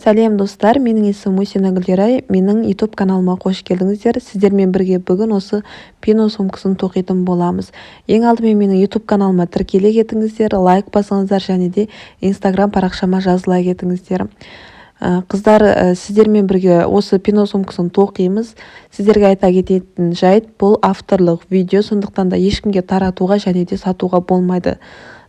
Сәлем достар, менің есімім Мусина Гүлдерай, менің YouTube каналыма қош келдіңіздер. Сіздермен бірге бүгін осы пино сумкасын тоқитын боламыз. Ең алдымен менің YouTube каналыма тіркеле кетіңіздер, лайк басыңыздар және де Instagram парақшама жазыла кетіңіздер. Қыздар, сіздермен бірге осы пино сумкасын тоқимыз. Сіздерге айта кететін жайт, бұл авторлық видео, сондықтан да ешкімге таратуға және де сатуға болмайды.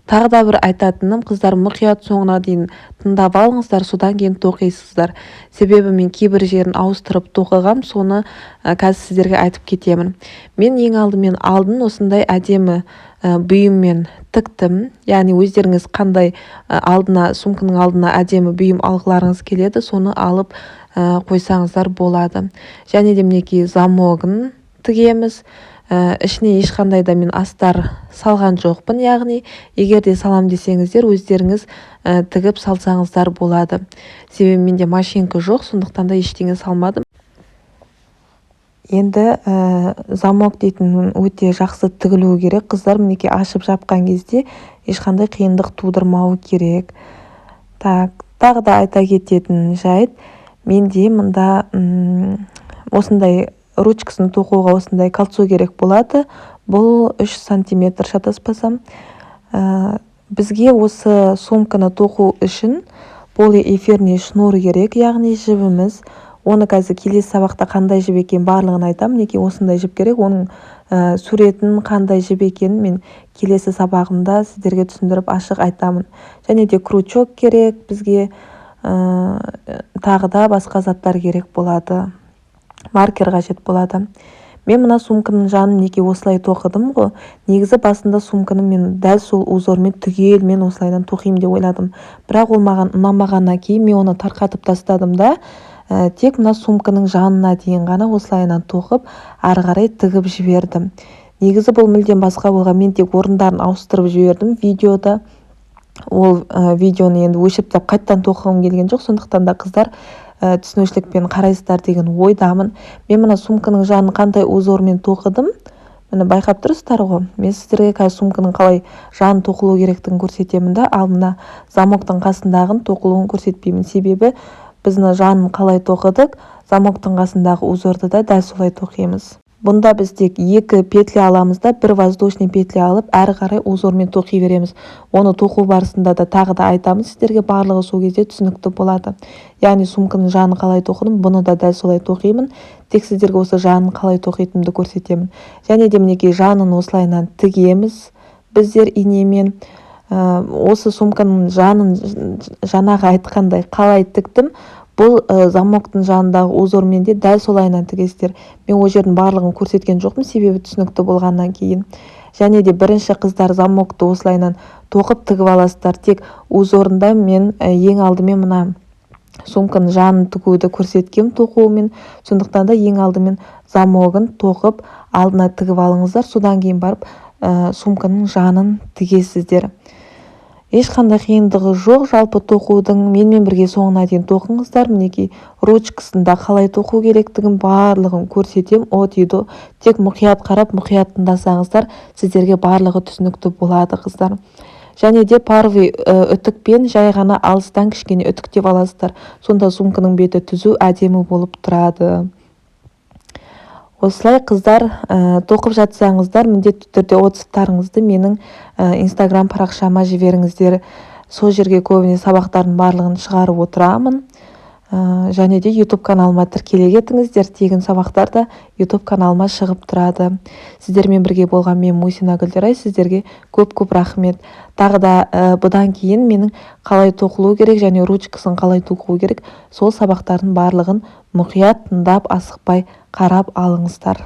Тағы да бір айтатыным, қыздар, мұқият соңына дейін тыңдап алыңыздар, содан кейін тоқисыздар. Себебі мен кейбір жерін ауыстырып тоқығам, соны қазір сіздерге айтып кетемін. Мен ең алдымен осындай әдемі бұйыммен тіктім. Яғни өздеріңіз қандай сумканың алдына әдемі бұйым алғыларыңыз келеді, соны алып қойсаңыздар болады. Және де мінекей замогын тігеміз. Ішіне ешқандай да мен астар салған жоқпын, яғни егер де салам десеңіздер, өздеріңіз тігіп салсаңыздар болады. Себебі менде машинка жоқ, сондықтан да ештеңе салмадым. Енді замок дейтін өте жақсы тігілуі керек. Қыздар, мінекей ашып жапқан кезде ешқандай қиындық тудырмауы керек. Тағы да айта кететін жайт, менде мында осындай ручкасын тоқуға осындай кольцо керек болады. Бұл 3 сантиметр шатаспасам. Бізге осы сумканы тоқу үшін полиэфирный шнур керек, яғни жібіміз. Оны қазір келесі сабақта қандай жіп екен барлығын айтамын. Неге осындай жіп керек, оның суретін қандай жіп екенін мен келесі сабағымда сіздерге түсіндіріп ашық айтамын. Және де крючок керек бізге, тағы да басқа заттар керек болады. Маркер қажет болады. Мен мына сумканың жанын неге осылай тоқыдым ғой. Негізі басында сумканы мен дәл сол узормен түгелмен осылайдан тоқимын деп ойладым. Бірақ ол маған ұнамағаннан кейін мен оны тарқатып тастадым да, тек мына сумканың жанына дейін ғана осылайынан тоқып, ары қарай тігіп жібердім. Негізі бұл мүлдем басқа болған. Мен тек орындарын ауыстырып жібердім видеода. Ол видеоны енді өшіріп қайттан тоқығым келген жоқ, сондықтан да қыздар түсінушілікпен қарайсыздар деген ойдамын. Мен мына сумканың жанын қандай узормен тоқыдым, міне байқап тұрсыздар ғой. Мен сіздерге қазір сумканың қалай жанын тоқылу керектігін көрсетемін да, ал мына замоктың қасындағын тоқылуын көрсетпеймін. Себебі біз мына жанын қалай тоқыдық, замоктың қасындағы узорды да дәл солай тоқимыз. Бұнда біз тек 2 петля аламыз да, 1 воздушный петля алып, әрі қарай узормен тоқи береміз. Оны тоқу барысында да тағы да айтамыз, сіздерге барлығы сол кезде түсінікті болады. Яғни сумканың жанын қалай тоқыдым, бұны да дәл солай тоқимын. Тек сіздерге осы жанын қалай тоқитынымды көрсетемін. Және де мінекей жанын осылайынан тігеміз біздер инемен. Осы сумканың жанын жаңағы айтқандай қалай тіктім, бұл замоктың жанындағы узормен де дәл солайынан тігесіздер. Мен ол жердің барлығын көрсеткен жоқпын, себебі түсінікті болғаннан кейін. Және де бірінші қыздар замокты осылайынан тоқып тігіп аласыздар. Тек узорында мен ең алдымен мына сумканың жанын тігуді көрсеткем тоқуымен. Сондықтан да ең алдымен замогын тоқып алдына тігіп алыңыздар. Содан кейін барып сумканың жанын тігесіздер. Ешқандай қиындығы жоқ, жалпы тоқудың. Менімен бірге соңына дейін тоқыңыздар. Мінекей ручкасында қалай тоқу керектігін барлығын көрсетем. Дейді. Тек мұқият қарап, мұқият тыңдасаңыздар, сіздерге барлығы түсінікті болады, қыздар. Және де парвый үтікпен жай ғана алыстан кішкене үтіктеп аласыздар. Сонда сумканың беті түзу әдемі болып тұрады. Осылай қыздар, тоқып жатсаңыздар, міндетті түрде отзывтарыңызды менің Instagram парақшама жіберіңіздер. Сол жерге көбіне сабақтардың барлығын шығарып отырамын. Және де YouTube каналыма тіркеле кетіңіздер. Тегін сабақтар да YouTube каналыма шығып тұрады. Сіздермен бірге болған мен Мусина Гүлдерай, сіздерге көп-көп рахмет. Тағы да бұдан кейін менің қалай тоқылу керек және ручкасын қалай тоқу керек, сол сабақтардың барлығын мұқият тыңдап, асықпай қарап алыңыздар.